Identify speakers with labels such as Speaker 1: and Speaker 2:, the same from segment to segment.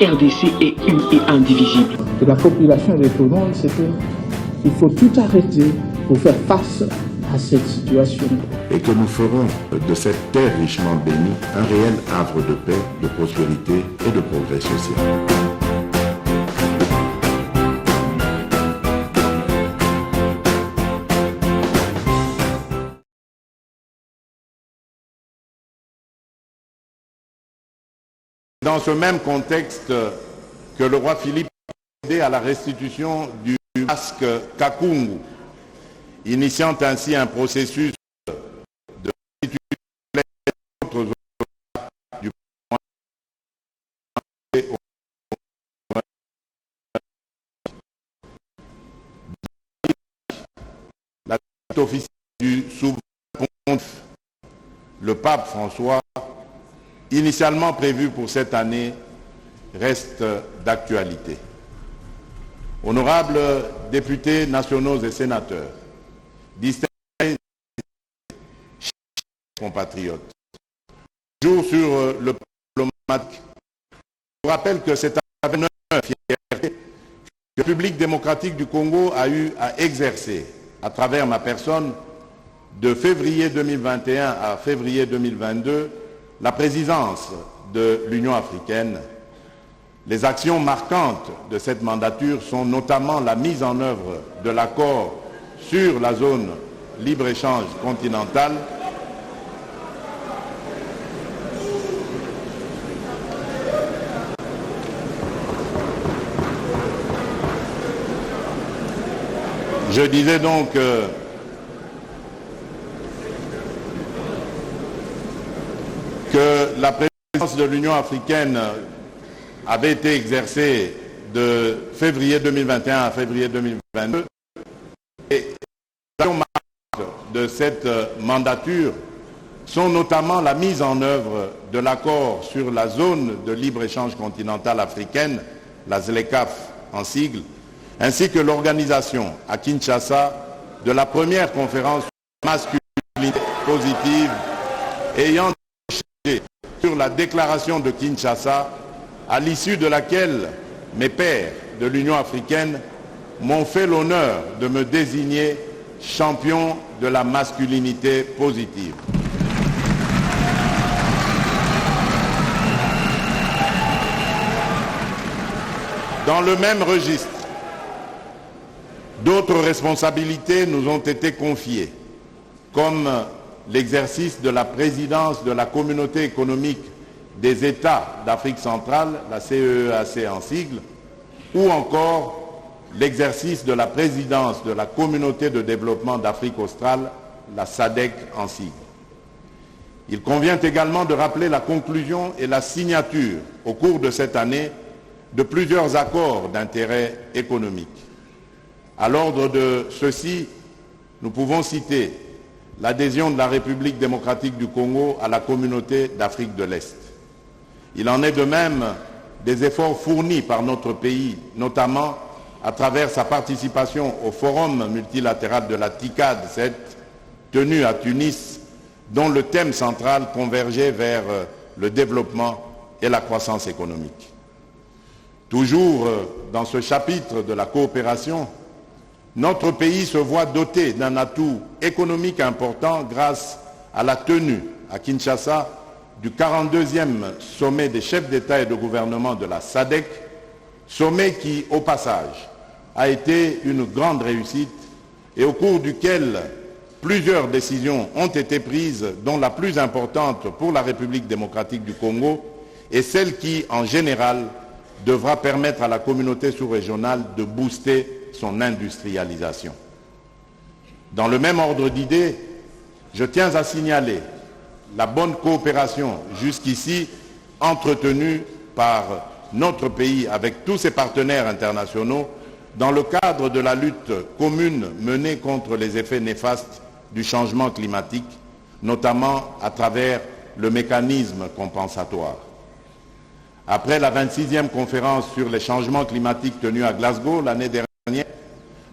Speaker 1: RDC est une et indivisible.
Speaker 2: De la population de tout le monde, c'est qu'il faut tout arrêter pour faire face à cette situation.
Speaker 3: Et que nous ferons de cette terre richement bénie un réel havre de paix, de prospérité et de progrès social. Dans ce même contexte que le roi Philippe a procédé à la restitution du masque Kakungu, initiant ainsi un processus de restitution du la visite officielle du souverain pontife, le pape François, initialement prévu pour cette année, reste d'actualité. Honorables députés nationaux et sénateurs, distingués compatriotes, toujours sur le plan diplomatique, je vous rappelle que c'est avec honneur et fierté que la République démocratique du Congo a eu à exercer, à travers ma personne, de février 2021 à février 2022, la présidence de l'Union africaine. Les actions marquantes de cette mandature sont notamment la mise en œuvre de l'accord sur la zone libre-échange continentale, je disais donc que la présidence de l'Union africaine avait été exercée de février 2021 à février 2022 et les actions marquantes de cette mandature sont notamment la mise en œuvre de l'accord sur la zone de libre-échange continentale africaine, la ZLECAf en sigle, ainsi que l'organisation à Kinshasa de la première conférence sur la masculinité positive ayant sur la déclaration de Kinshasa, à l'issue de laquelle mes pairs de l'Union africaine m'ont fait l'honneur de me désigner champion de la masculinité positive. Dans le même registre, d'autres responsabilités nous ont été confiées, comme l'exercice de la présidence de la communauté économique des États d'Afrique centrale, la CEEAC en sigle, ou encore l'exercice de la présidence de la communauté de développement d'Afrique australe, la SADC en sigle. Il convient également de rappeler la conclusion et la signature au cours de cette année de plusieurs accords d'intérêt économique. À l'ordre de ceux-ci, nous pouvons citer l'adhésion de la République démocratique du Congo à la communauté d'Afrique de l'Est. Il en est de même des efforts fournis par notre pays, notamment à travers sa participation au forum multilatéral de la TICAD 7, tenu à Tunis, dont le thème central convergeait vers le développement et la croissance économique. Toujours dans ce chapitre de la coopération, notre pays se voit doté d'un atout économique important grâce à la tenue à Kinshasa du 42e sommet des chefs d'État et de gouvernement de la SADC, sommet qui, au passage, a été une grande réussite et au cours duquel plusieurs décisions ont été prises, dont la plus importante pour la République démocratique du Congo est celle qui, en général, devra permettre à la communauté sous-régionale de booster son industrialisation. Dans le même ordre d'idées, je tiens à signaler la bonne coopération jusqu'ici entretenue par notre pays avec tous ses partenaires internationaux dans le cadre de la lutte commune menée contre les effets néfastes du changement climatique, notamment à travers le mécanisme compensatoire. Après la 26e conférence sur les changements climatiques tenue à Glasgow l'année dernière,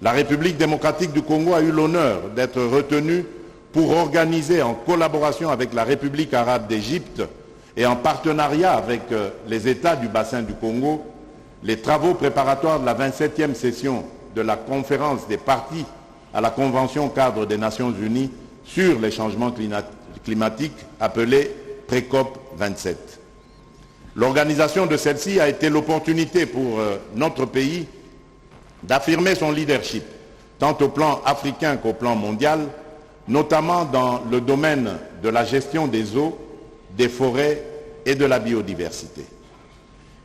Speaker 3: la République démocratique du Congo a eu l'honneur d'être retenue pour organiser, en collaboration avec la République arabe d'Égypte, et en partenariat avec les États du bassin du Congo, les travaux préparatoires de la 27e session de la conférence des parties à la Convention cadre des Nations Unies sur les changements climatiques, appelée Précop 27. L'organisation de celle-ci a été l'opportunité pour notre pays d'affirmer son leadership, tant au plan africain qu'au plan mondial, notamment dans le domaine de la gestion des eaux, des forêts et de la biodiversité.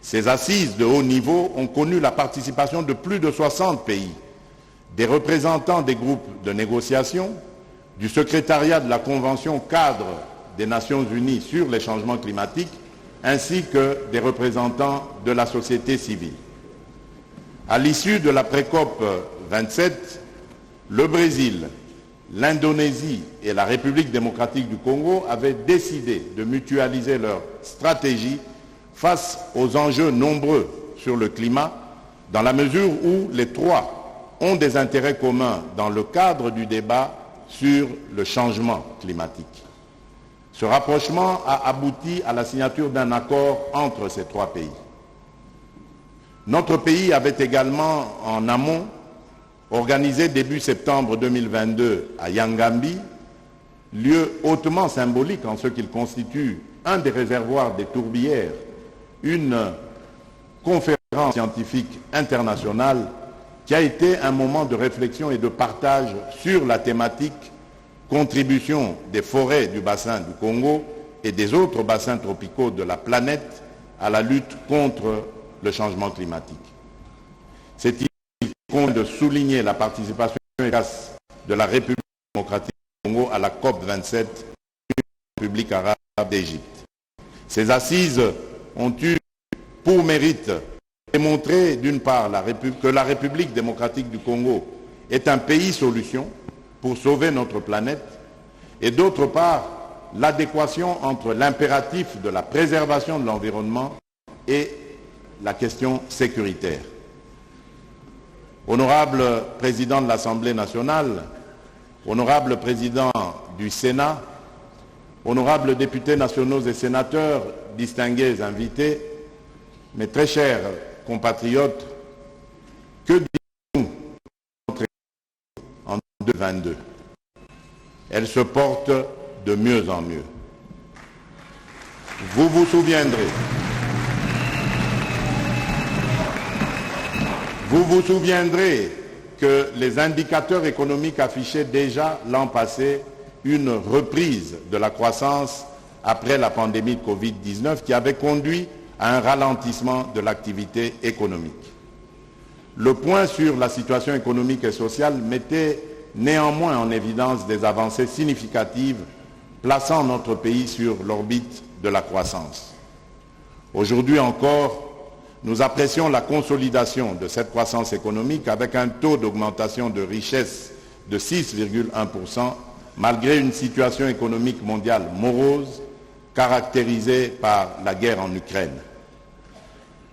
Speaker 3: Ces assises de haut niveau ont connu la participation de plus de 60 pays, des représentants des groupes de négociation, du secrétariat de la Convention cadre des Nations Unies sur les changements climatiques, ainsi que des représentants de la société civile. À l'issue de la Précop 27, le Brésil, l'Indonésie et la République démocratique du Congo avaient décidé de mutualiser leur stratégie face aux enjeux nombreux sur le climat, dans la mesure où les trois ont des intérêts communs dans le cadre du débat sur le changement climatique. Ce rapprochement a abouti à la signature d'un accord entre ces trois pays. Notre pays avait également, en amont, organisé début septembre 2022 à Yangambi, lieu hautement symbolique en ce qu'il constitue un des réservoirs des tourbières, une conférence scientifique internationale qui a été un moment de réflexion et de partage sur la thématique contribution des forêts du bassin du Congo et des autres bassins tropicaux de la planète à la lutte contre le changement climatique. C'est ici qu'il convient de souligner la participation efficace de la République démocratique du Congo à la COP 27 de la République arabe d'Égypte. Ces assises ont eu pour mérite de démontrer d'une part que la République démocratique du Congo est un pays solution pour sauver notre planète et d'autre part l'adéquation entre l'impératif de la préservation de l'environnement et la question sécuritaire. Honorable Président de l'Assemblée nationale, honorable Président du Sénat, honorables députés nationaux et sénateurs, distingués invités, mes très chers compatriotes, que disons-nous de notre économie en 2022 ? Elle se porte de mieux en mieux. Vous vous souviendrez que les indicateurs économiques affichaient déjà l'an passé une reprise de la croissance après la pandémie de Covid-19 qui avait conduit à un ralentissement de l'activité économique. Le point sur la situation économique et sociale mettait néanmoins en évidence des avancées significatives plaçant notre pays sur l'orbite de la croissance. Aujourd'hui encore, nous apprécions la consolidation de cette croissance économique avec un taux d'augmentation de richesse de 6,1% malgré une situation économique mondiale morose caractérisée par la guerre en Ukraine.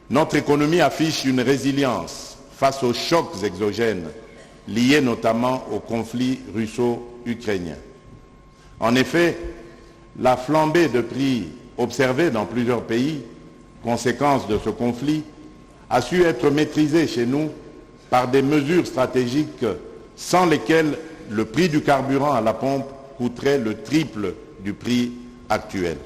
Speaker 3: Notre économie affiche une résilience face aux chocs exogènes liés notamment au conflit russo-ukrainien. En effet, la flambée de prix observée dans plusieurs pays, conséquence de ce conflit, a su être maîtrisée chez nous par des mesures stratégiques sans lesquelles le prix du carburant à la pompe coûterait le triple du prix actuel.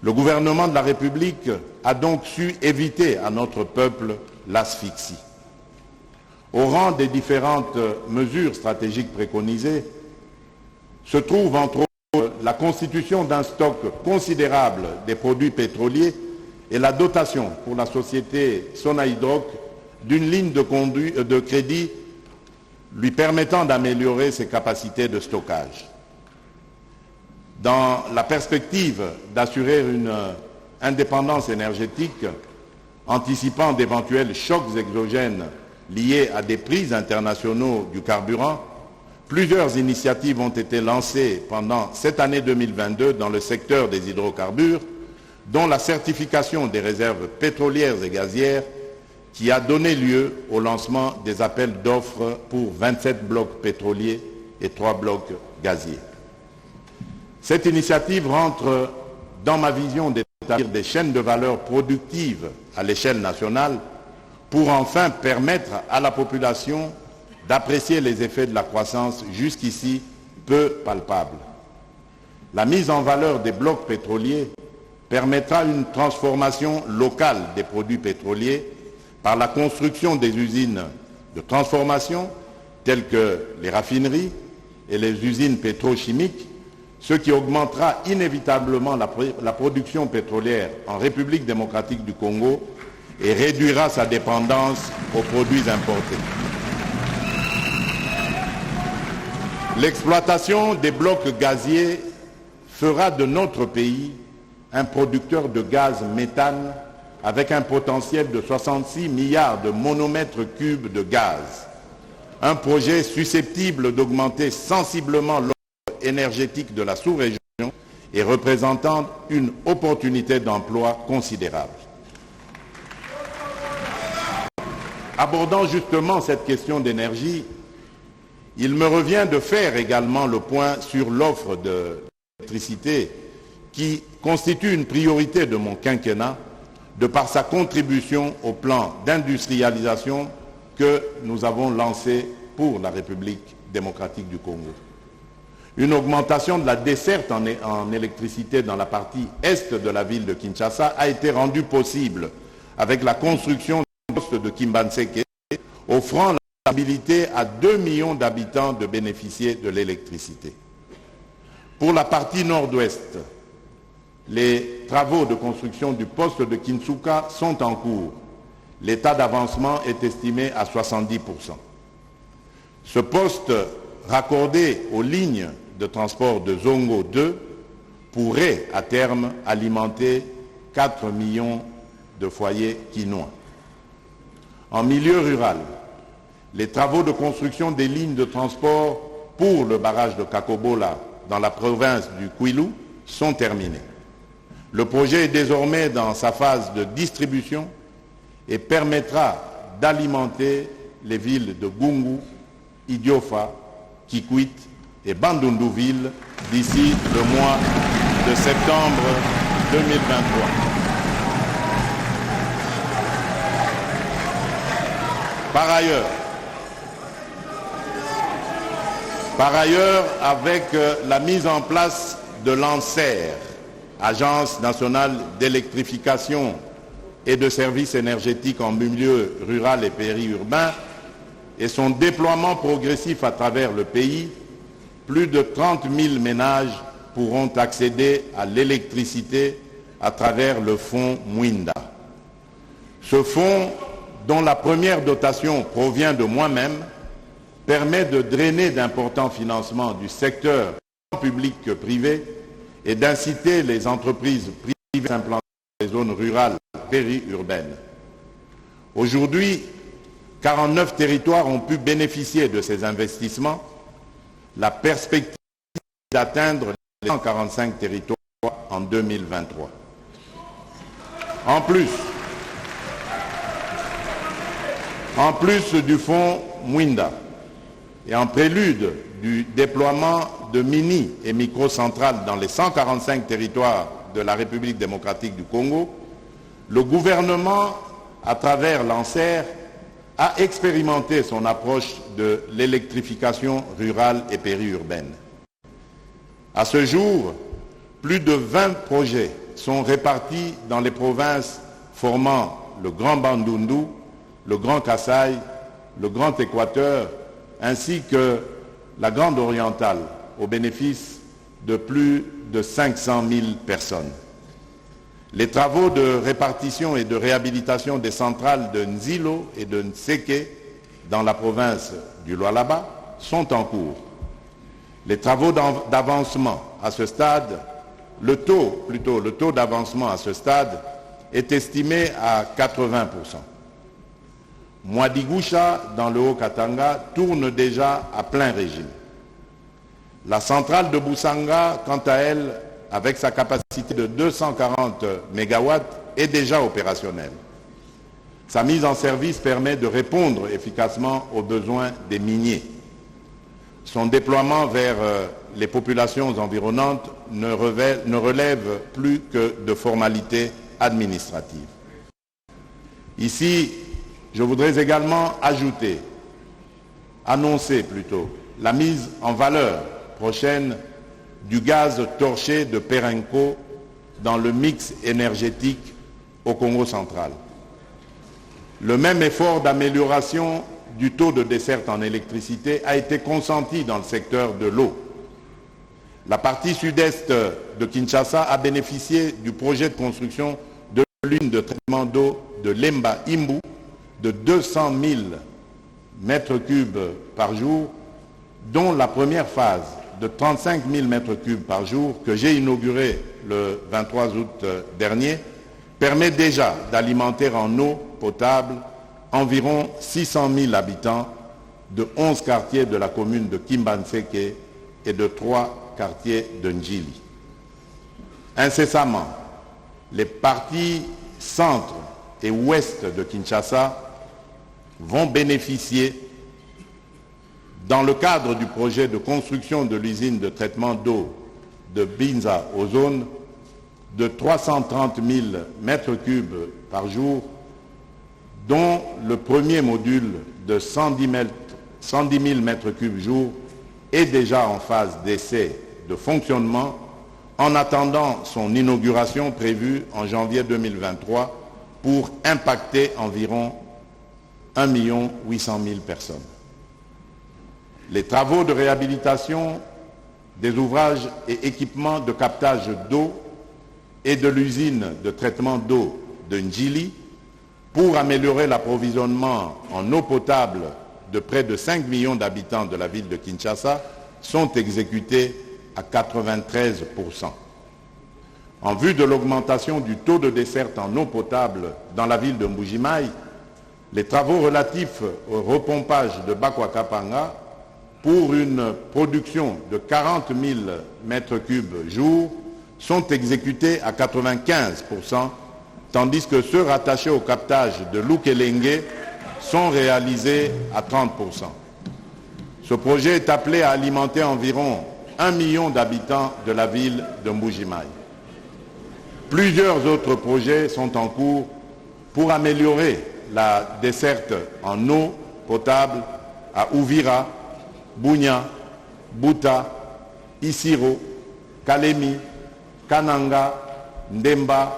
Speaker 3: Le gouvernement de la République a donc su éviter à notre peuple l'asphyxie. Au rang des différentes mesures stratégiques préconisées se trouve entre autres la constitution d'un stock considérable des produits pétroliers et la dotation pour la société Sonaïdroc d'une ligne de crédit lui permettant d'améliorer ses capacités de stockage. Dans la perspective d'assurer une indépendance énergétique, anticipant d'éventuels chocs exogènes liés à des prix internationaux du carburant, plusieurs initiatives ont été lancées pendant cette année 2022 dans le secteur des hydrocarbures, dont la certification des réserves pétrolières et gazières qui a donné lieu au lancement des appels d'offres pour 27 blocs pétroliers et 3 blocs gaziers. Cette initiative rentre dans ma vision, d'établir des chaînes de valeur productives à l'échelle nationale pour enfin permettre à la population d'apprécier les effets de la croissance jusqu'ici peu palpables. La mise en valeur des blocs pétroliers permettra une transformation locale des produits pétroliers par la construction des usines de transformation telles que les raffineries et les usines pétrochimiques, ce qui augmentera inévitablement la production pétrolière en République démocratique du Congo et réduira sa dépendance aux produits importés. L'exploitation des blocs gaziers fera de notre pays un producteur de gaz méthane avec un potentiel de 66 milliards de monomètres cubes de gaz. Un projet susceptible d'augmenter sensiblement l'offre énergétique de la sous-région et représentant une opportunité d'emploi considérable. Abordant justement cette question d'énergie, il me revient de faire également le point sur l'offre d'électricité qui constitue une priorité de mon quinquennat de par sa contribution au plan d'industrialisation que nous avons lancé pour la République démocratique du Congo. Une augmentation de la desserte en électricité dans la partie est de la ville de Kinshasa a été rendue possible avec la construction du poste de Kimbanseke, offrant la possibilité à 2 millions d'habitants de bénéficier de l'électricité. Pour la partie nord-ouest, les travaux de construction du poste de Kinsuka sont en cours. L'état d'avancement est estimé à 70%. Ce poste, raccordé aux lignes de transport de Zongo 2, pourrait à terme alimenter 4 millions de foyers quinois. En milieu rural, les travaux de construction des lignes de transport pour le barrage de Kakobola dans la province du Kwilu sont terminés. Le projet est désormais dans sa phase de distribution et permettra d'alimenter les villes de Gungu, Idiofa, Kikwit et Bandundu-Ville d'ici le mois de septembre 2023. Par ailleurs, avec la mise en place de l'ANSER, Agence nationale d'électrification et de services énergétiques en milieu rural et périurbain, et son déploiement progressif à travers le pays, plus de 30 000 ménages pourront accéder à l'électricité à travers le fonds Mwinda. Ce fonds, dont la première dotation provient de moi-même, permet de drainer d'importants financements du secteur public que privé et d'inciter les entreprises privées à s'implanter dans les zones rurales périurbaines. Aujourd'hui, 49 territoires ont pu bénéficier de ces investissements. La perspective est d'atteindre les 145 territoires en 2023. En plus du fonds Mwinda et en prélude du déploiement de mini et microcentrales dans les 145 territoires de la République démocratique du Congo, le gouvernement, à travers l'ANSER, a expérimenté son approche de l'électrification rurale et périurbaine. À ce jour, plus de 20 projets sont répartis dans les provinces formant le Grand Bandundu, le Grand Kasaï, le Grand Équateur, ainsi que la Grande Orientale, au bénéfice de plus de 500 000 personnes. Les travaux de répartition et de réhabilitation des centrales de Nzilo et de Nseke dans la province du Lualaba sont en cours. Les travaux d'avancement à ce stade, le taux d'avancement à ce stade est estimé à 80%. Mwadigusha, dans le Haut-Katanga, tourne déjà à plein régime. La centrale de Boussanga, quant à elle, avec sa capacité de 240 MW, est déjà opérationnelle. Sa mise en service permet de répondre efficacement aux besoins des miniers. Son déploiement vers les populations environnantes ne relève plus que de formalités administratives. Ici, je voudrais également annoncer la mise en valeur prochaine du gaz torché de Perenco dans le mix énergétique au Congo central. Le même effort d'amélioration du taux de desserte en électricité a été consenti dans le secteur de l'eau. La partie sud-est de Kinshasa a bénéficié du projet de construction de l'usine de traitement d'eau de Lemba Imbu de 200 000 mètres cubes par jour, dont la première phase de 35 000 mètres cubes par jour que j'ai inaugurée le 23 août dernier permet déjà d'alimenter en eau potable environ 600 000 habitants de 11 quartiers de la commune de Kimbanseke et de 3 quartiers de Njili. Incessamment, les parties centre et ouest de Kinshasa vont bénéficier, dans le cadre du projet de construction de l'usine de traitement d'eau de Binza Ozone, de 330 000 mètres cubes par jour, dont le premier module de 110 000 mètres cubes jour est déjà en phase d'essai de fonctionnement, en attendant son inauguration prévue en janvier 2023 pour impacter environ 1 800 000 personnes. Les travaux de réhabilitation des ouvrages et équipements de captage d'eau et de l'usine de traitement d'eau de Njili pour améliorer l'approvisionnement en eau potable de près de 5 millions d'habitants de la ville de Kinshasa sont exécutés à 93%. En vue de l'augmentation du taux de desserte en eau potable dans la ville de Mbujimaï, les travaux relatifs au repompage de Bakwakapanga pour une production de 40 000 mètres cubes jour sont exécutés à 95%, tandis que ceux rattachés au captage de Lukelenge sont réalisés à 30%. Ce projet est appelé à alimenter environ 1 million d'habitants de la ville de Mbujimaï. Plusieurs autres projets sont en cours pour améliorer la desserte en eau potable à Uvira, Bunia, Buta, Isiro, Kalemi, Kananga, Ndemba,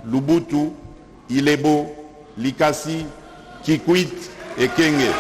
Speaker 3: Lubutu, Ilebo, Likasi, Kikwit et Kenge.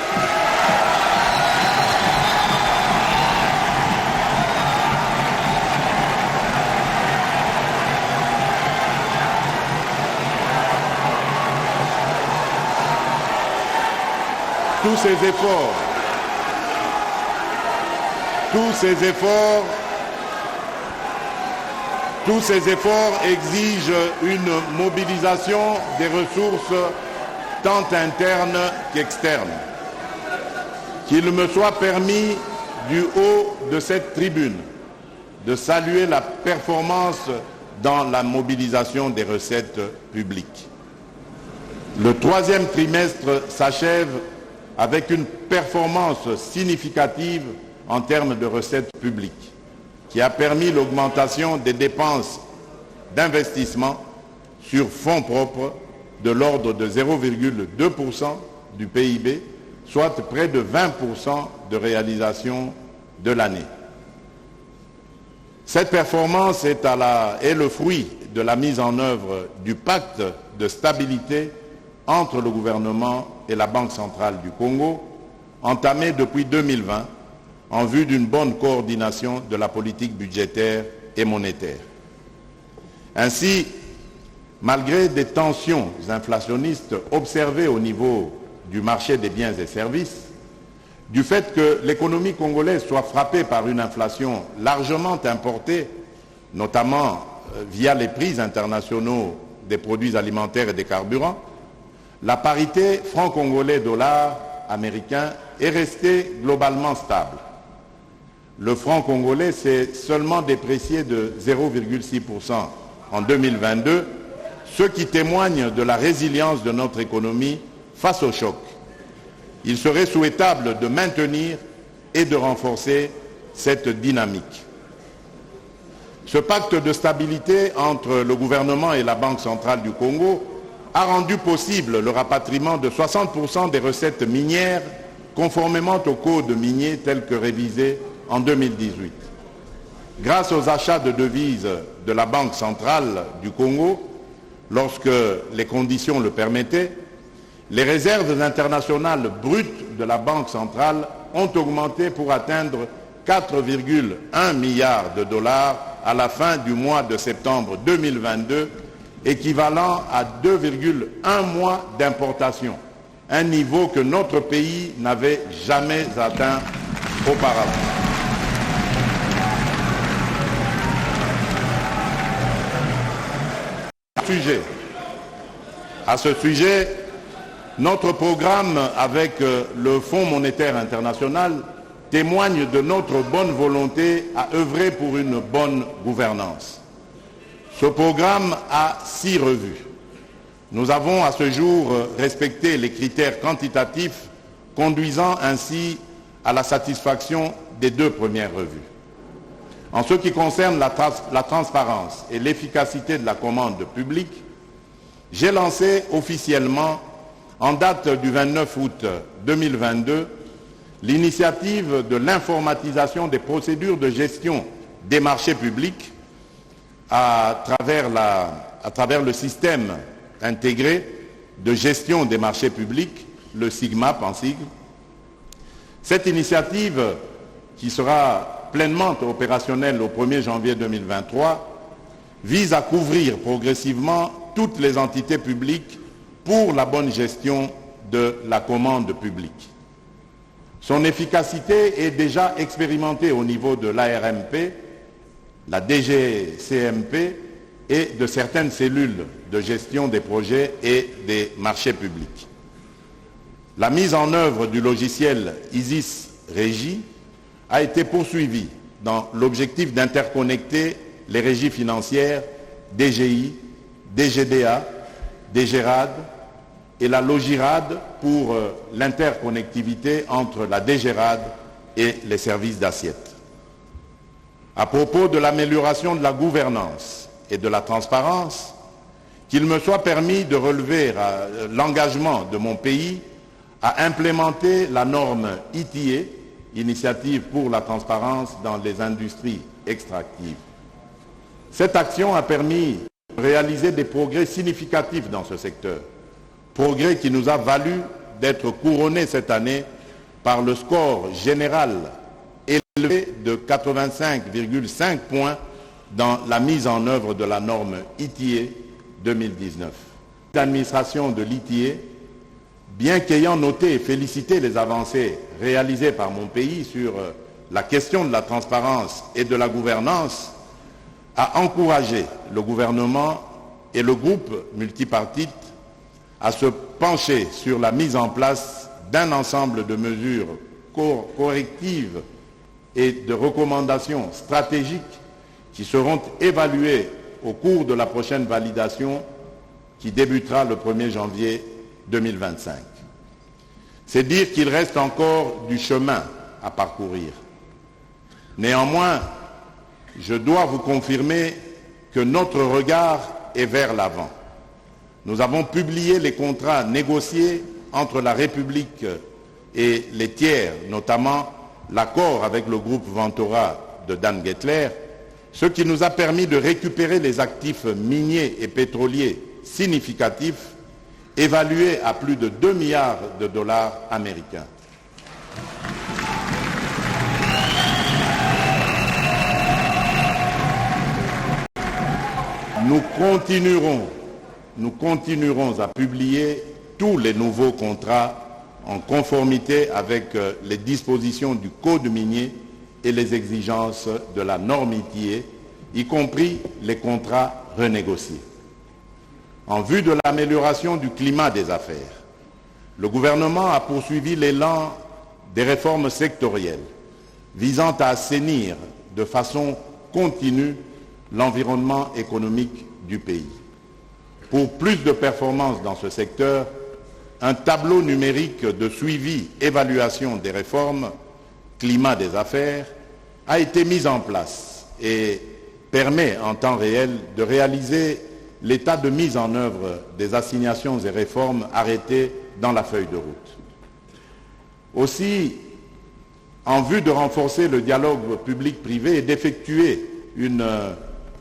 Speaker 3: Tous ces efforts exigent une mobilisation des ressources tant internes qu'externes. Qu'il me soit permis, du haut de cette tribune, de saluer la performance dans la mobilisation des recettes publiques. Le troisième trimestre s'achève avec une performance significative en termes de recettes publiques, qui a permis l'augmentation des dépenses d'investissement sur fonds propres de l'ordre de 0,2% du PIB, soit près de 20% de réalisation de l'année. Cette performance est le fruit de la mise en œuvre du pacte de stabilité entre le gouvernement et la Banque centrale du Congo, entamé depuis 2020 en vue d'une bonne coordination de la politique budgétaire et monétaire. Ainsi, malgré des tensions inflationnistes observées au niveau du marché des biens et services, du fait que l'économie congolaise soit frappée par une inflation largement importée, notamment via les prix internationaux des produits alimentaires et des carburants, la parité franc-congolais-dollar américain est restée globalement stable. Le franc congolais s'est seulement déprécié de 0,6% en 2022, ce qui témoigne de la résilience de notre économie face au choc. Il serait souhaitable de maintenir et de renforcer cette dynamique. Ce pacte de stabilité entre le gouvernement et la Banque centrale du Congo a rendu possible le rapatriement de 60% des recettes minières conformément au code minier tel que révisé en 2018. Grâce aux achats de devises de la Banque centrale du Congo, lorsque les conditions le permettaient, les réserves internationales brutes de la Banque centrale ont augmenté pour atteindre 4,1 milliards de dollars à la fin du mois de septembre 2022, équivalent à 2,1 mois d'importation, un niveau que notre pays n'avait jamais atteint auparavant. À ce sujet, notre programme avec le Fonds monétaire international témoigne de notre bonne volonté à œuvrer pour une bonne gouvernance. Ce programme a 6 revues. Nous avons à ce jour respecté les critères quantitatifs conduisant ainsi à la satisfaction des 2 premières revues. En ce qui concerne la transparence et l'efficacité de la commande publique, j'ai lancé officiellement, en date du 29 août 2022, l'initiative de l'informatisation des procédures de gestion des marchés publics à travers le système intégré de gestion des marchés publics, le SIGMAP en sigle. Cette initiative, qui sera pleinement opérationnelle au 1er janvier 2023, vise à couvrir progressivement toutes les entités publiques pour la bonne gestion de la commande publique. Son efficacité est déjà expérimentée au niveau de l'ARMP, la DGCMP et de certaines cellules de gestion des projets et des marchés publics. La mise en œuvre du logiciel ISIS Régie a été poursuivie dans l'objectif d'interconnecter les régies financières DGI, DGDA, DGRAD et la Logirad pour l'interconnectivité entre la DGRAD et les services d'assiette. À propos de l'amélioration de la gouvernance et de la transparence, qu'il me soit permis de relever l'engagement de mon pays à implémenter la norme ITA, Initiative pour la transparence dans les industries extractives. Cette action a permis de réaliser des progrès significatifs dans ce secteur, progrès qui nous a valu d'être couronnés cette année par le score général élevé de 85,5 points dans la mise en œuvre de la norme ITA 2019. L'administration de l'ITA, bien qu'ayant noté et félicité les avancées réalisées par mon pays sur la question de la transparence et de la gouvernance, a encouragé le gouvernement et le groupe multipartite à se pencher sur la mise en place d'un ensemble de mesures correctives et de recommandations stratégiques qui seront évaluées au cours de la prochaine validation qui débutera le 1er janvier 2025. C'est dire qu'il reste encore du chemin à parcourir. Néanmoins, je dois vous confirmer que notre regard est vers l'avant. Nous avons publié les contrats négociés entre la République et les tiers, notamment l'accord avec le groupe Ventora de Dan Gettler, ce qui nous a permis de récupérer les actifs miniers et pétroliers significatifs évalués à plus de 2 milliards de dollars américains. Nous continuerons à publier tous les nouveaux contrats en conformité avec les dispositions du Code minier et les exigences de la norme ITA, y compris les contrats renégociés. En vue de l'amélioration du climat des affaires, le gouvernement a poursuivi l'élan des réformes sectorielles visant à assainir de façon continue l'environnement économique du pays. Pour plus de performances dans ce secteur, un tableau numérique de suivi-évaluation des réformes climat des affaires a été mis en place et permet en temps réel de réaliser l'état de mise en œuvre des assignations et réformes arrêtées dans la feuille de route. Aussi, en vue de renforcer le dialogue public-privé et d'effectuer une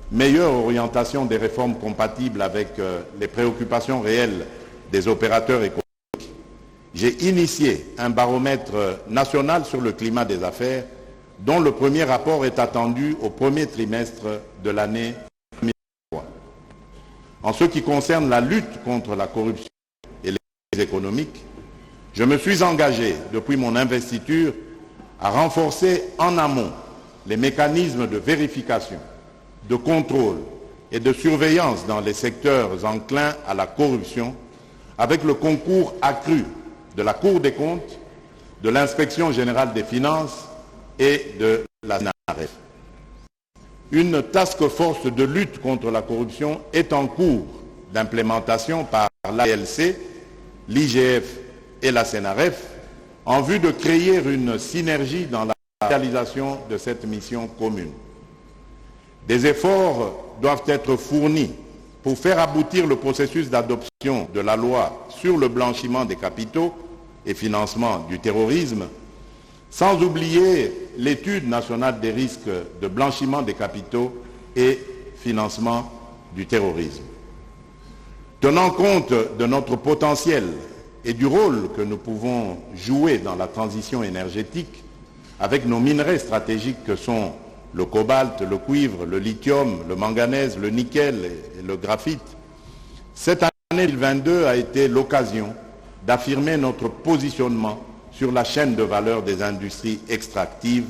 Speaker 3: meilleure orientation des réformes compatibles avec les préoccupations réelles des opérateurs économiques, j'ai initié un baromètre national sur le climat des affaires dont le premier rapport est attendu au premier trimestre de l'année 2023. En ce qui concerne la lutte contre la corruption et les crises économiques, je me suis engagé depuis mon investiture à renforcer en amont les mécanismes de vérification, de contrôle et de surveillance dans les secteurs enclins à la corruption, avec le concours accru de la Cour des comptes, de l'Inspection générale des finances et de la SENAREF. Une task force de lutte contre la corruption est en cours d'implémentation par l'ALC, l'IGF et la SENAREF en vue de créer une synergie dans la réalisation de cette mission commune. Des efforts doivent être fournis pour faire aboutir le processus d'adoption de la loi sur le blanchiment des capitaux et financement du terrorisme, sans oublier l'étude nationale des risques de blanchiment des capitaux et financement du terrorisme. Tenant compte de notre potentiel et du rôle que nous pouvons jouer dans la transition énergétique avec nos minerais stratégiques que sont le cobalt, le cuivre, le lithium, le manganèse, le nickel et le graphite, cette année 2022 a été l'occasion d'affirmer notre positionnement sur la chaîne de valeur des industries extractives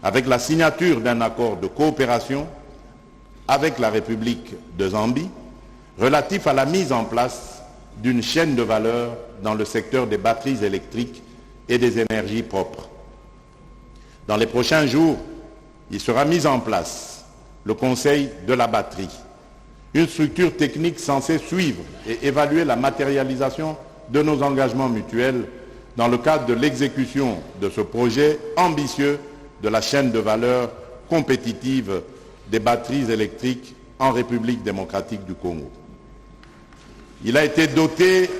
Speaker 3: avec la signature d'un accord de coopération avec la République de Zambie relatif à la mise en place d'une chaîne de valeur dans le secteur des batteries électriques et des énergies propres. Dans les prochains jours, il sera mis en place le Conseil de la batterie, une structure technique censée suivre et évaluer la matérialisation de nos engagements mutuels dans le cadre de l'exécution de ce projet ambitieux de la chaîne de valeur compétitive des batteries électriques en République démocratique du Congo. Il a été doté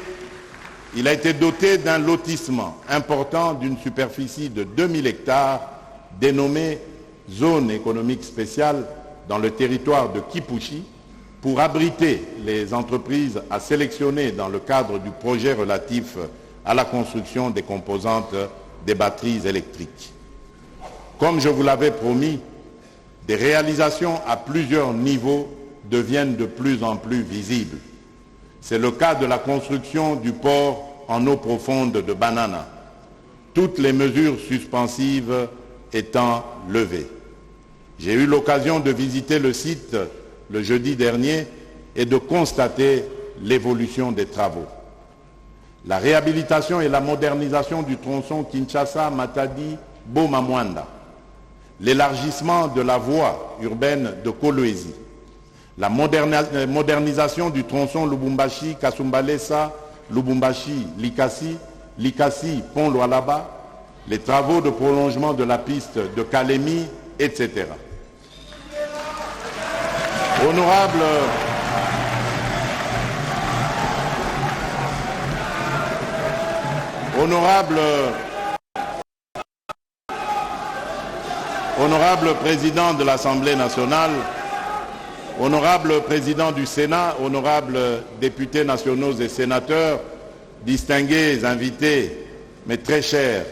Speaker 3: d'un lotissement important d'une superficie de 2000 hectares dénommée Zone économique spéciale dans le territoire de Kipushi pour abriter les entreprises à sélectionner dans le cadre du projet relatif à la construction des composantes des batteries électriques. Comme je vous l'avais promis, des réalisations à plusieurs niveaux deviennent de plus en plus visibles. C'est le cas de la construction du port en eau profonde de Banana, toutes les mesures suspensives étant levées. J'ai eu l'occasion de visiter le site le jeudi dernier et de constater l'évolution des travaux. La réhabilitation et la modernisation du tronçon Kinshasa-Matadi-Boma-Mwanda, l'élargissement de la voie urbaine de Kolwezi, la modernisation du tronçon Lubumbashi-Kasumbalesa, Lubumbashi-Likasi, Likasi-Pont-Lualaba, les travaux de prolongement de la piste de Kalemi, etc. Honorable président de l'Assemblée nationale, honorable président du Sénat, honorables députés nationaux et sénateurs, distingués invités, mais très chers,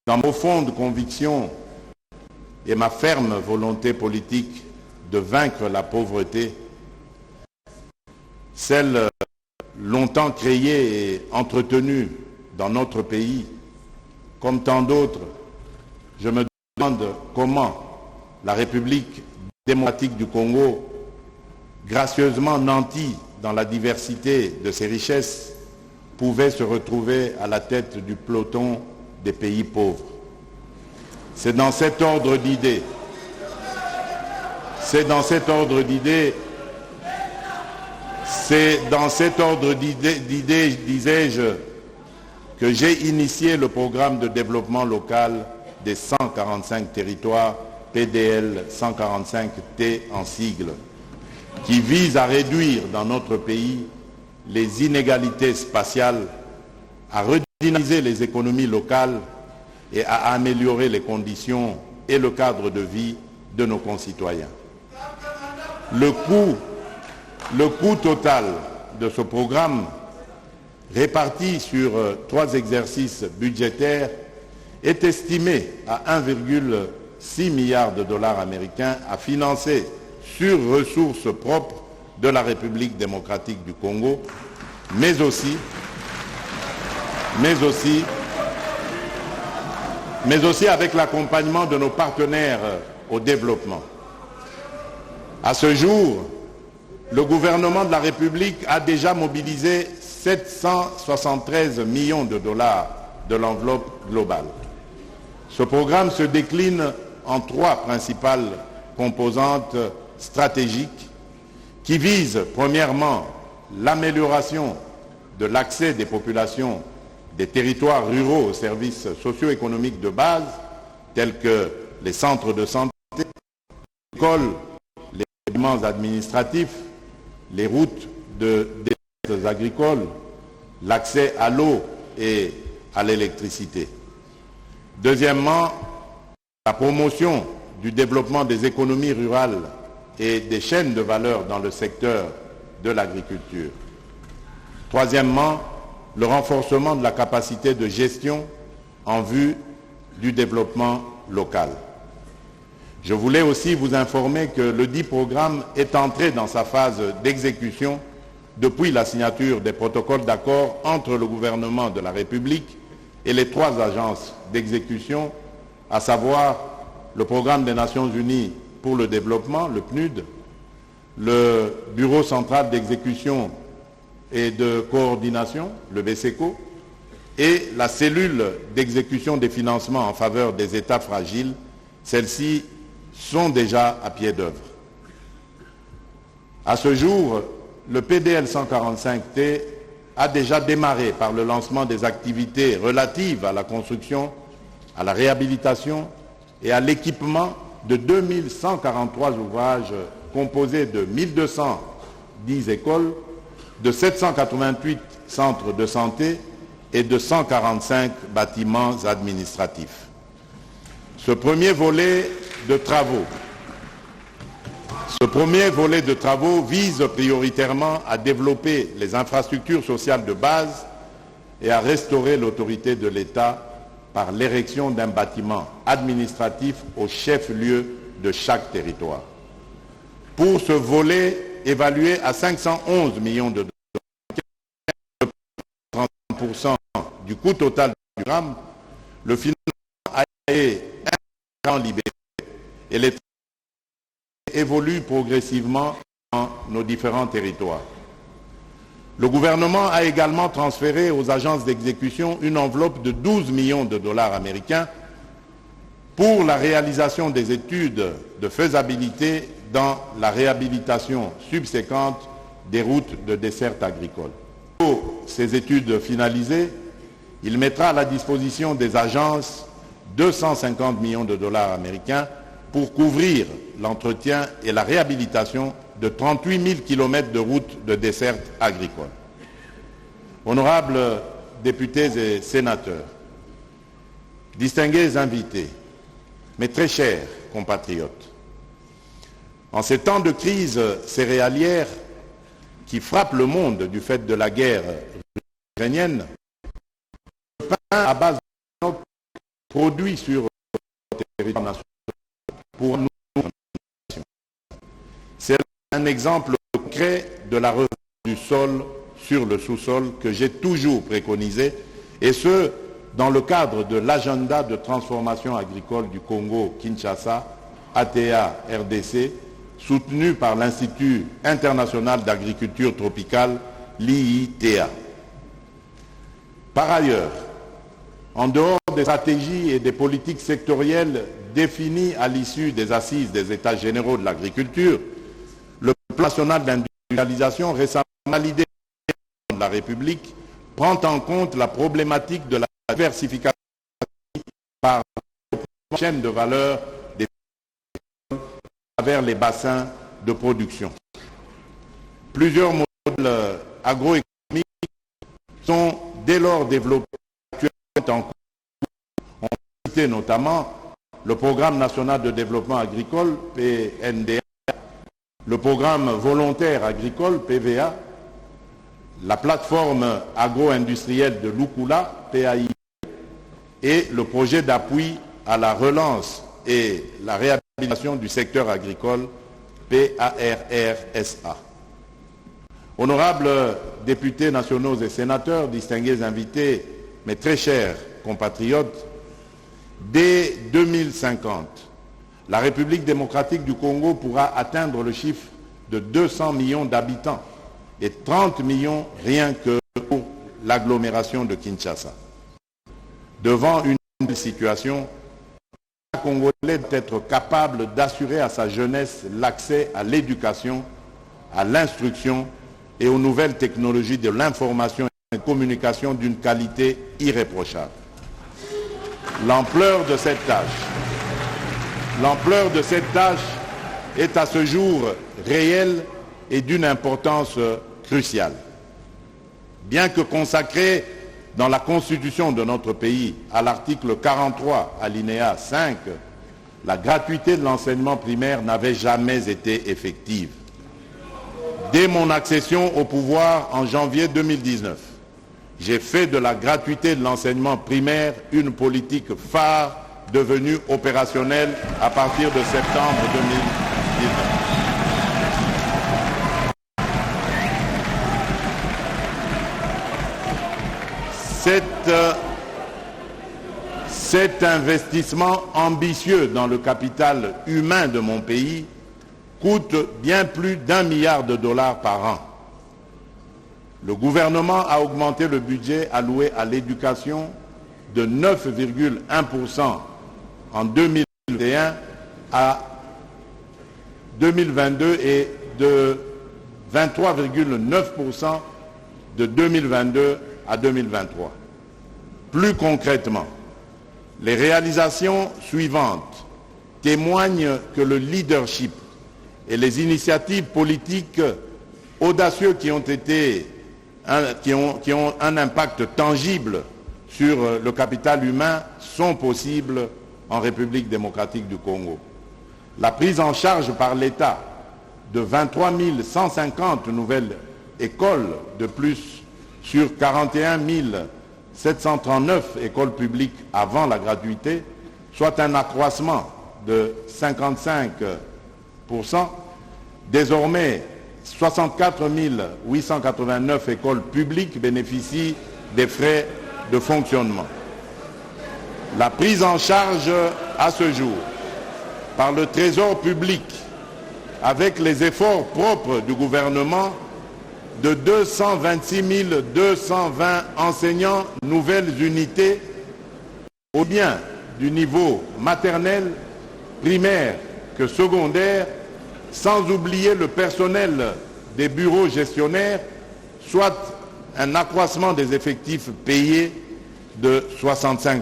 Speaker 3: dans ma profonde conviction et ma ferme volonté politique de vaincre la pauvreté, celle longtemps créée et entretenue dans notre pays, comme tant d'autres, je me demande comment la République démocratique du Congo, gracieusement nantie dans la diversité de ses richesses, pouvait se retrouver à la tête du peloton des pays pauvres. C'est dans cet ordre d'idées, disais-je, que j'ai initié le programme de développement local des 145 territoires PDL 145T en sigle, qui vise à réduire dans notre pays les inégalités spatiales, à redynamiser les économies locales et à améliorer les conditions et le cadre de vie de nos concitoyens. Le coût total de ce programme, réparti sur 3 exercices budgétaires, est estimé à 1,6 milliard de dollars américains à financer sur ressources propres de la République démocratique du Congo, mais aussi avec l'accompagnement de nos partenaires au développement. À ce jour, le gouvernement de la République a déjà mobilisé 773 millions de dollars de l'enveloppe globale. Ce programme se décline en 3 principales composantes stratégiques qui visent premièrement l'amélioration de l'accès des populations des territoires ruraux aux services socio-économiques de base tels que les centres de santé, les écoles, les équipements administratifs, les routes des terres agricoles, l'accès à l'eau et à l'électricité. Deuxièmement, la promotion du développement des économies rurales et des chaînes de valeur dans le secteur de l'agriculture. Troisièmement, le renforcement de la capacité de gestion en vue du développement local. Je voulais aussi vous informer que le dit programme est entré dans sa phase d'exécution depuis la signature des protocoles d'accord entre le gouvernement de la République et les 3 agences d'exécution, à savoir le Programme des Nations Unies pour le développement, le PNUD, le Bureau central d'exécution et de coordination, le BCECO, et la cellule d'exécution des financements en faveur des États fragiles. Celles-ci sont déjà à pied d'œuvre. À ce jour, le PDL 145T a déjà démarré par le lancement des activités relatives à la construction, à la réhabilitation et à l'équipement de 2143 ouvrages composés de 1210 écoles, de 788 centres de santé et de 145 bâtiments administratifs. Ce premier volet de travaux vise prioritairement à développer les infrastructures sociales de base et à restaurer l'autorité de l'État par l'érection d'un bâtiment administratif au chef-lieu de chaque territoire. Pour ce volet évalué à 511 millions de dollars, 30% du coût total du programme, le financement a été libéré et les évoluent progressivement dans nos différents territoires. Le gouvernement a également transféré aux agences d'exécution une enveloppe de 12 millions de dollars américains pour la réalisation des études de faisabilité dans la réhabilitation subséquente des routes de desserte agricole. Pour ces études finalisées, il mettra à la disposition des agences 250 millions de dollars américains pour couvrir l'entretien et la réhabilitation de 38 000 km de routes de desserte agricole. Honorables députés et sénateurs, distingués invités, mes très chers compatriotes, en ces temps de crise céréalière qui frappe le monde du fait de la guerre ukrainienne, le pain à base de produit sur le territoire national pour nous. C'est un exemple concret de la revanche du sol sur le sous-sol que j'ai toujours préconisé, et ce, dans le cadre de l'agenda de transformation agricole du Congo-Kinshasa, ATA RDC, soutenu par l'Institut international d'agriculture tropicale, l'IITA. Par ailleurs, en dehors des stratégies et des politiques sectorielles définies à l'issue des assises des États généraux de l'agriculture, le plan national d'industrialisation récemment validé par la République prend en compte la problématique de la diversification par la chaîne de valeur travers les bassins de production. Plusieurs modèles agroéconomiques sont dès lors développés en cours. On peut citer notamment le Programme national de développement agricole, PNDA, le Programme volontaire agricole, PVA, la plateforme agro-industrielle de Lukula, PAI, et le projet d'appui à la relance et la réhabilitation du secteur agricole, PARRSA. Honorables députés nationaux et sénateurs, distingués invités, mes très chers compatriotes, dès 2050, la République démocratique du Congo pourra atteindre le chiffre de 200 millions d'habitants et 30 millions rien que pour l'agglomération de Kinshasa. Devant une situation, le Congolais doit être capable d'assurer à sa jeunesse l'accès à l'éducation, à l'instruction et aux nouvelles technologies de l'information et de la communication d'une qualité irréprochable. L'ampleur de cette tâche est à ce jour réelle et d'une importance cruciale. Bien que consacrée dans la Constitution de notre pays à l'article 43, alinéa 5, la gratuité de l'enseignement primaire n'avait jamais été effective. Dès mon accession au pouvoir en janvier 2019, j'ai fait de la gratuité de l'enseignement primaire une politique phare devenue opérationnelle à partir de septembre 2019. Cet investissement ambitieux dans le capital humain de mon pays coûte bien plus d'1 milliard de dollars par an. Le gouvernement a augmenté le budget alloué à l'éducation de 9,1% en 2021 à 2022 et de 23,9% de 2022 à 2023. Plus concrètement, les réalisations suivantes témoignent que le leadership et les initiatives politiques audacieux qui ont un impact tangible sur le capital humain sont possibles en République démocratique du Congo. La prise en charge par l'État de 23 150 nouvelles écoles de plus sur 41 739 écoles publiques avant la gratuité, soit un accroissement de 55%. Désormais, 64 889 écoles publiques bénéficient des frais de fonctionnement. La prise en charge à ce jour par le Trésor public, avec les efforts propres du gouvernement, de 226 220 enseignants, nouvelles unités, au bien du niveau maternel, primaire que secondaire, sans oublier le personnel des bureaux gestionnaires, soit un accroissement des effectifs payés de 65%.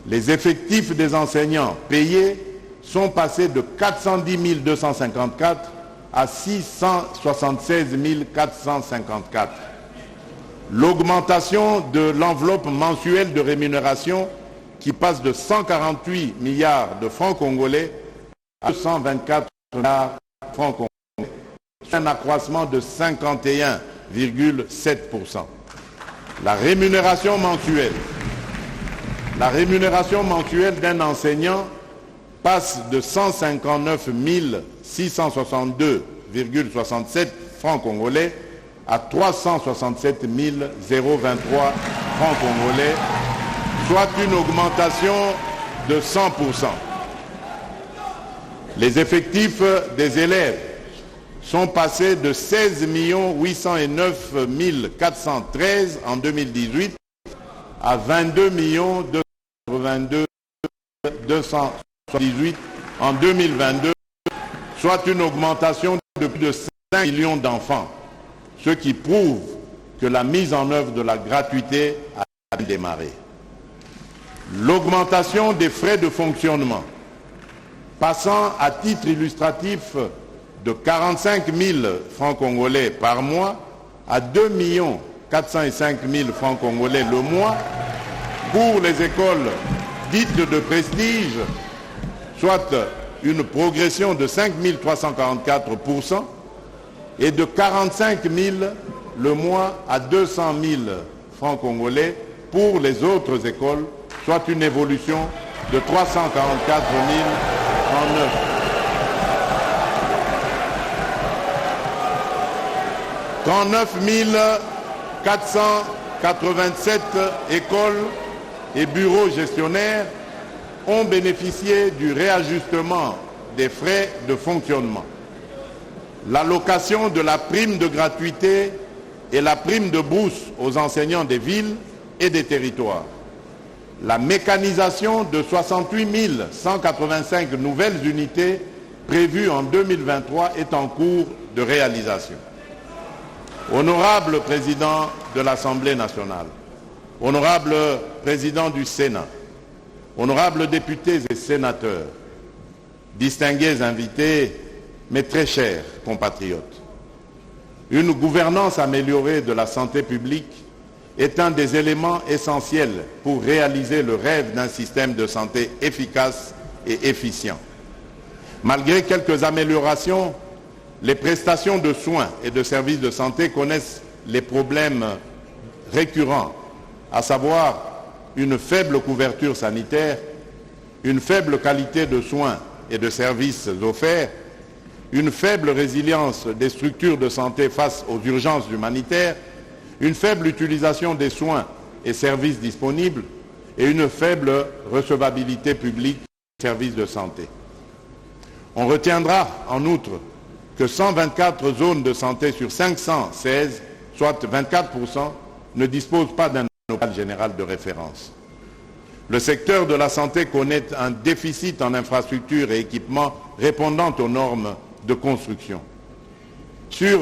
Speaker 3: Les effectifs des enseignants payés sont passés de 410 254 à 676 454. L'augmentation de l'enveloppe mensuelle de rémunération qui passe de 148 milliards de francs congolais à 224 milliards de francs congolais, un accroissement de 51,7%. La rémunération mensuelle d'un enseignant passe de 159 662,67 francs congolais à 367 023 francs congolais, soit une augmentation de 100%. Les effectifs des élèves sont passés de 16 809 413 en 2018 à 22 282 278 en 2022, soit une augmentation de plus de 5 millions d'enfants, ce qui prouve que la mise en œuvre de la gratuité a démarré. L'augmentation des frais de fonctionnement passant à titre illustratif de 45 000 francs congolais par mois à 2 405 000 francs congolais le mois pour les écoles dites de prestige, soit une progression de 5 344%, et de 45 000 le mois à 200 000 francs congolais pour les autres écoles, soit une évolution de 344 000 en 9. Quand 9 487 écoles et bureaux gestionnaires ont bénéficié du réajustement des frais de fonctionnement, l'allocation de la prime de gratuité et la prime de bourse aux enseignants des villes et des territoires, la mécanisation de 68 185 nouvelles unités prévues en 2023 est en cours de réalisation. Honorable Président de l'Assemblée nationale, honorable Président du Sénat, honorables députés et sénateurs, distingués invités, mes très chers compatriotes, une gouvernance améliorée de la santé publique est un des éléments essentiels pour réaliser le rêve d'un système de santé efficace et efficient. Malgré quelques améliorations, les prestations de soins et de services de santé connaissent les problèmes récurrents, à savoir une faible couverture sanitaire, une faible qualité de soins et de services offerts, une faible résilience des structures de santé face aux urgences humanitaires, une faible utilisation des soins et services disponibles et une faible recevabilité publique des services de santé. On retiendra en outre que 124 zones de santé sur 516, soit 24%, ne disposent pas d'un hôpital général de référence. Le secteur de la santé connaît un déficit en infrastructures et équipements répondant aux normes de construction. Sur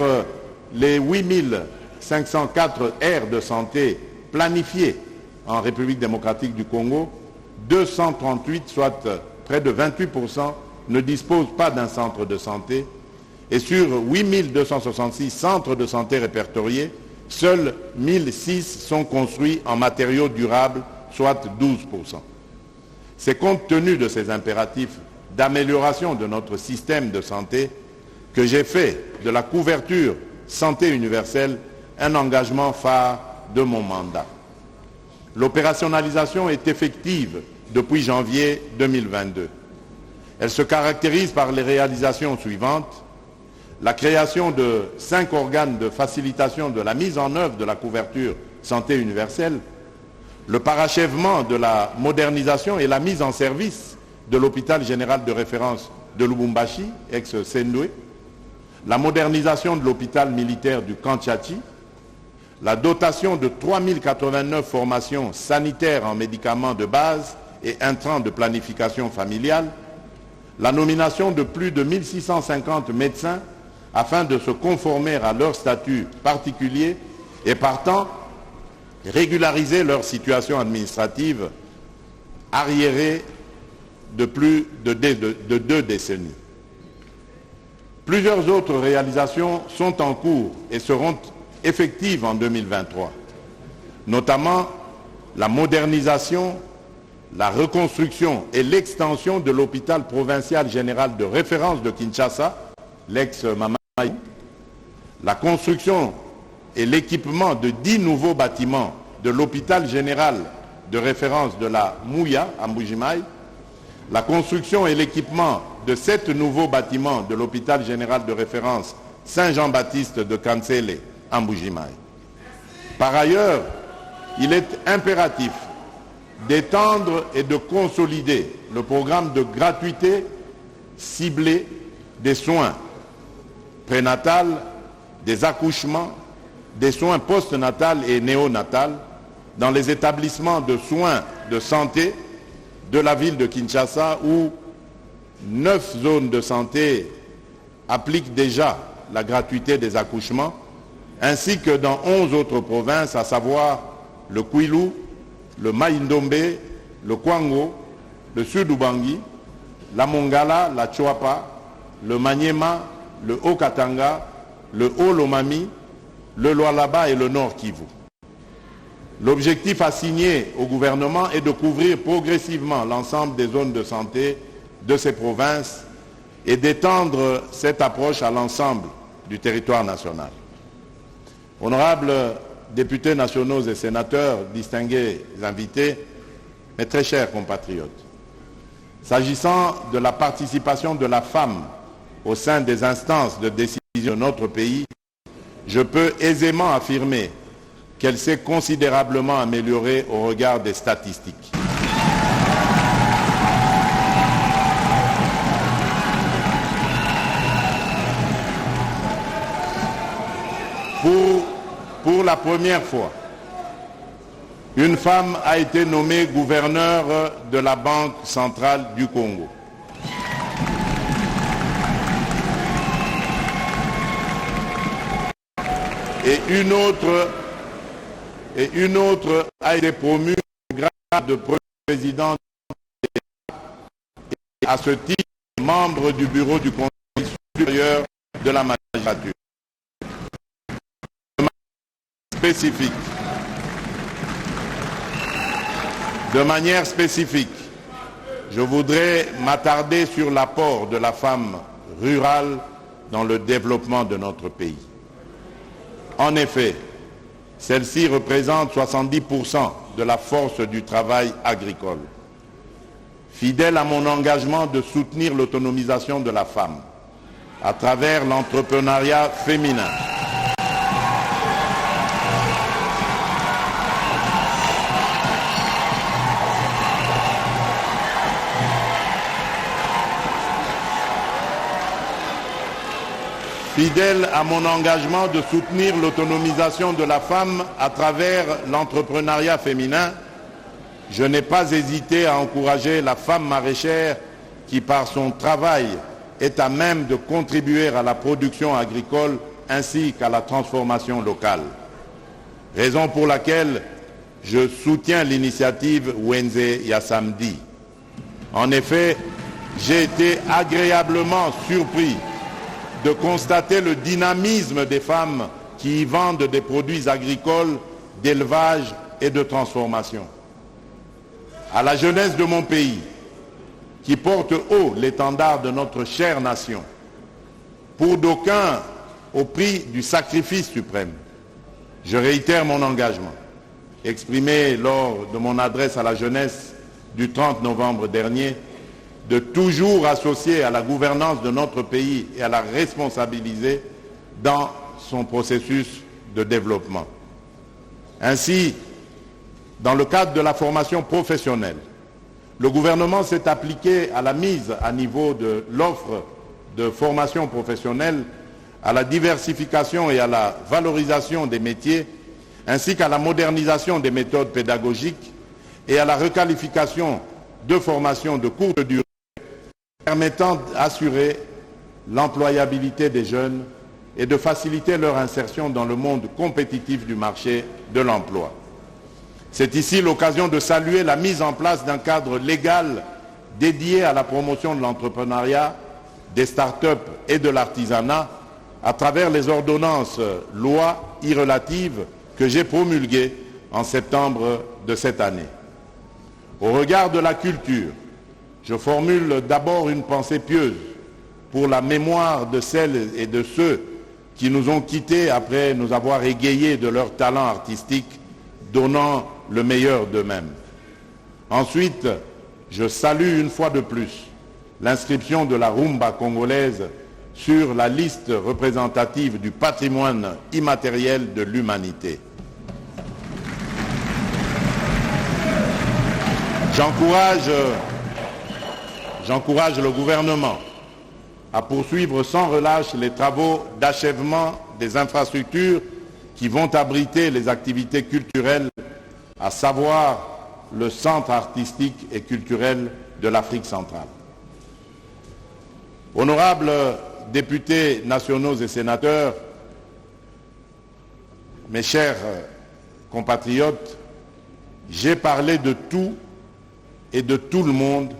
Speaker 3: les 8504 aires de santé planifiées en République démocratique du Congo, 238, soit près de 28%, ne disposent pas d'un centre de santé, et sur 8266 centres de santé répertoriés, seuls 1006 sont construits en matériaux durables, soit 12%. C'est compte tenu de ces impératifs d'amélioration de notre système de santé que j'ai fait de la couverture santé universelle un engagement phare de mon mandat. L'opérationnalisation est effective depuis janvier 2022. Elle se caractérise par les réalisations suivantes: la création de 5 organes de facilitation de la mise en œuvre de la couverture santé universelle, le parachèvement de la modernisation et la mise en service de l'hôpital général de référence de Lubumbashi, ex-Sendwe, la modernisation de l'hôpital militaire du Kantiati, la dotation de 3089 formations sanitaires en médicaments de base et intrants de planification familiale, la nomination de plus de 1650 médecins afin de se conformer à leur statut particulier et partant régulariser leur situation administrative arriérée de plus de 2 décennies. Plusieurs autres réalisations sont en cours et seront effectives en 2023, notamment la modernisation, la reconstruction et l'extension de l'hôpital provincial général de référence de Kinshasa, l'ex-Mamaï, la construction et l'équipement de 10 nouveaux bâtiments de l'hôpital général de référence de la Mouya à Mbujimaï, la construction et l'équipement de 7 nouveaux bâtiments de l'hôpital général de référence Saint-Jean-Baptiste de Kansele à Mbujimaï. Par ailleurs, il est impératif d'étendre et de consolider le programme de gratuité ciblé des soins prénatals, des accouchements, des soins postnatals et néonatals dans les établissements de soins de santé de la ville de Kinshasa, où 9 zones de santé appliquent déjà la gratuité des accouchements, ainsi que dans 11 autres provinces, à savoir le Kwilu, le Maïndombe, le Kwango, le Sud-Ubangi, la Mongala, la Chouapa, le Maniema, le Haut-Katanga, le Haut-Lomami, le Lualaba et le Nord Kivu. L'objectif assigné au gouvernement est de couvrir progressivement l'ensemble des zones de santé de ces provinces et d'étendre cette approche à l'ensemble du territoire national. Honorables députés nationaux et sénateurs, distingués invités, mes très chers compatriotes, s'agissant de la participation de la femme au sein des instances de décision de notre pays, je peux aisément affirmer qu'elle s'est considérablement améliorée au regard des statistiques. Pour la première fois, une femme a été nommée gouverneure de la Banque centrale du Congo. Et une autre a été promue au grade de président et à ce titre membre du bureau du Conseil supérieur de la magistrature. De manière spécifique, je voudrais m'attarder sur l'apport de la femme rurale dans le développement de notre pays. En effet, celle-ci représente 70% de la force du travail agricole. Fidèle à mon engagement de soutenir l'autonomisation de la femme à travers l'entrepreneuriat féminin, fidèle à mon engagement de soutenir l'autonomisation de la femme à travers l'entrepreneuriat féminin, je n'ai pas hésité à encourager la femme maraîchère qui, par son travail, est à même de contribuer à la production agricole ainsi qu'à la transformation locale. Raison pour laquelle je soutiens l'initiative Wenze Yasamdi. En effet, j'ai été agréablement surpris de constater le dynamisme des femmes qui y vendent des produits agricoles, d'élevage et de transformation. À la jeunesse de mon pays, qui porte haut l'étendard de notre chère nation, pour d'aucuns au prix du sacrifice suprême, je réitère mon engagement, exprimé lors de mon adresse à la jeunesse du 30 novembre dernier, de toujours associer à la gouvernance de notre pays et à la responsabiliser dans son processus de développement. Ainsi, dans le cadre de la formation professionnelle, le gouvernement s'est appliqué à la mise à niveau de l'offre de formation professionnelle, à la diversification et à la valorisation des métiers, ainsi qu'à la modernisation des méthodes pédagogiques et à la requalification de formations de courte durée permettant d'assurer l'employabilité des jeunes et de faciliter leur insertion dans le monde compétitif du marché de l'emploi. C'est ici l'occasion de saluer la mise en place d'un cadre légal dédié à la promotion de l'entrepreneuriat, des start-up et de l'artisanat à travers les ordonnances lois irrelatives que j'ai promulguées en septembre de cette année. Au regard de la culture, je formule d'abord une pensée pieuse pour la mémoire de celles et de ceux qui nous ont quittés après nous avoir égayés de leur talent artistique, donnant le meilleur d'eux-mêmes. Ensuite, je salue une fois de plus l'inscription de la rumba congolaise sur la liste représentative du patrimoine immatériel de l'humanité. J'encourage le gouvernement à poursuivre sans relâche les travaux d'achèvement des infrastructures qui vont abriter les activités culturelles, à savoir le centre artistique et culturel de l'Afrique centrale. Honorables députés nationaux et sénateurs, mes chers compatriotes, j'ai parlé de tout et de tout le monde,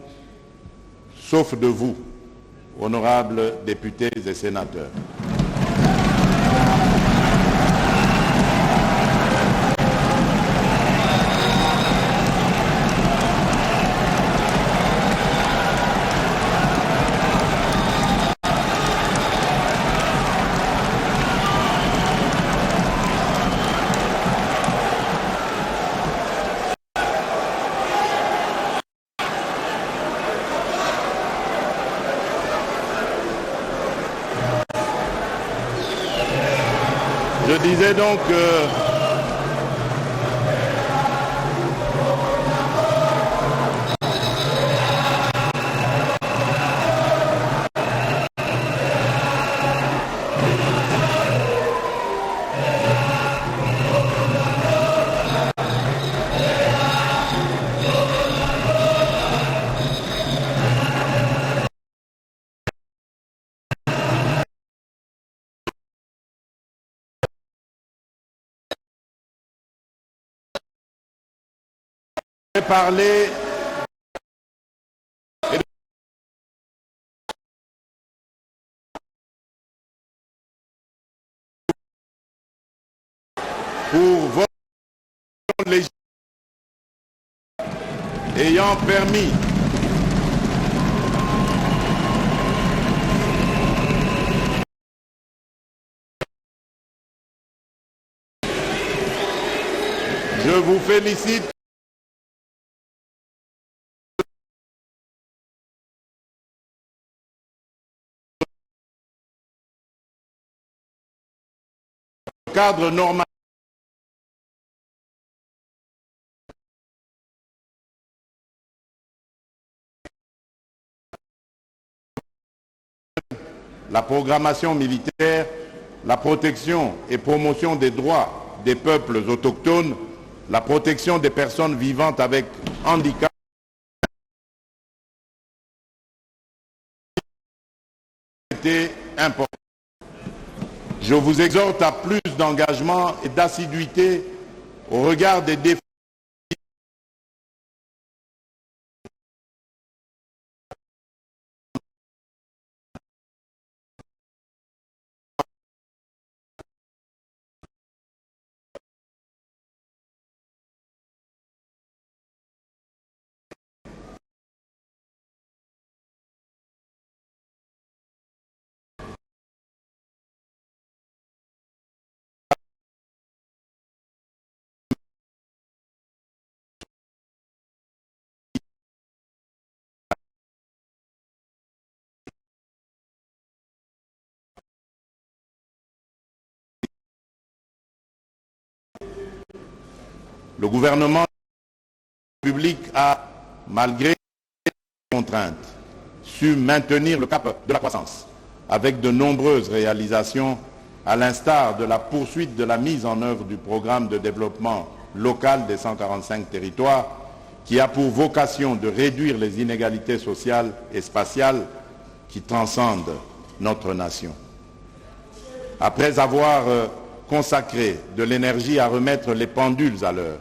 Speaker 3: sauf de vous, honorables députés et sénateurs. Je disais donc parler pour votre législation ayant permis je vous félicite cadre normal la programmation militaire, la protection et promotion des droits des peuples autochtones, la protection des personnes vivant avec handicap était important. Je vous exhorte à plus d'engagement et d'assiduité au regard des défis Le gouvernement public a, malgré les contraintes, su maintenir le cap de la croissance, avec de nombreuses réalisations, à l'instar de la poursuite de la mise en œuvre du programme de développement local des 145 territoires, qui a pour vocation de réduire les inégalités sociales et spatiales qui transcendent notre nation. Après avoir consacré de l'énergie à remettre les pendules à l'heure,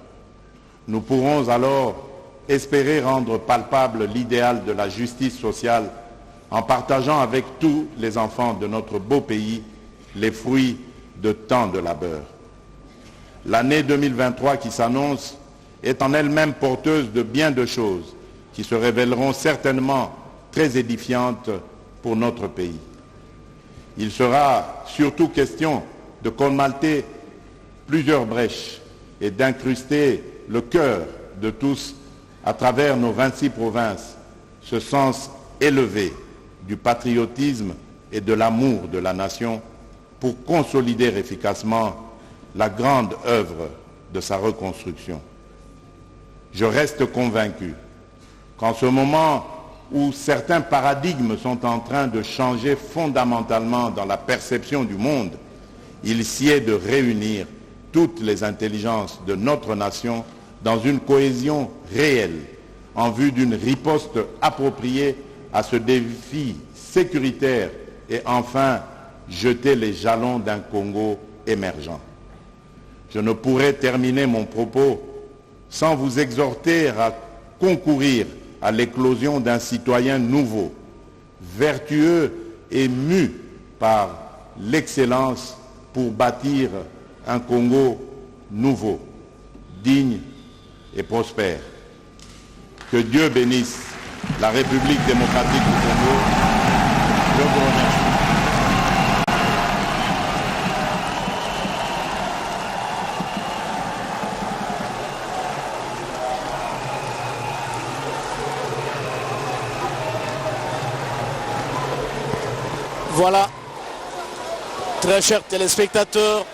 Speaker 3: nous pourrons alors espérer rendre palpable l'idéal de la justice sociale en partageant avec tous les enfants de notre beau pays les fruits de tant de labeur. L'année 2023 qui s'annonce est en elle-même porteuse de bien de choses qui se révéleront certainement très édifiantes pour notre pays. Il sera surtout question de colmater plusieurs brèches et d'incruster le cœur de tous à travers nos 26 provinces ce sens élevé du patriotisme et de l'amour de la nation pour consolider efficacement la grande œuvre de sa reconstruction. Je reste convaincu qu'en ce moment où certains paradigmes sont en train de changer fondamentalement dans la perception du monde, il sied de réunir toutes les intelligences de notre nation dans une cohésion réelle en vue d'une riposte appropriée à ce défi sécuritaire et enfin jeter les jalons d'un Congo émergent. Je ne pourrai terminer mon propos sans vous exhorter à concourir à l'éclosion d'un citoyen nouveau vertueux et mus par l'excellence pour bâtir un Congo nouveau, digne et prospère. Que Dieu bénisse la République démocratique du Congo. Je vous remercie.
Speaker 4: Voilà, très chers téléspectateurs,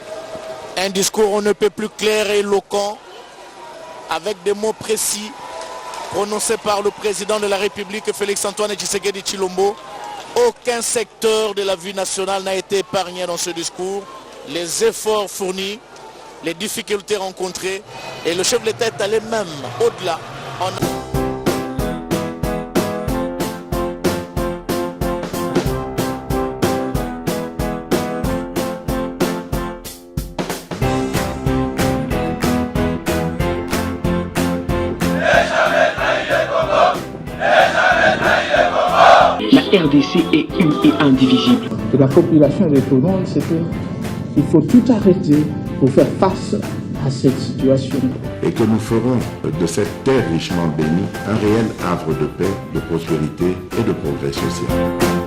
Speaker 4: un discours on ne peut plus clair et éloquent, avec des mots précis, prononcés par le président de la République, Félix-Antoine Tshisekedi Tshilombo. Aucun secteur de la vie nationale n'a été épargné dans ce discours. Les efforts fournis, les difficultés rencontrées, et le chef de l'État est allé même au-delà.
Speaker 1: La RDC est une et indivisible.
Speaker 2: De la population de tout le monde, c'est qu'il faut tout arrêter pour faire face à cette situation.
Speaker 5: Et que nous ferons de cette terre richement bénie un réel havre de paix, de prospérité et de progrès social.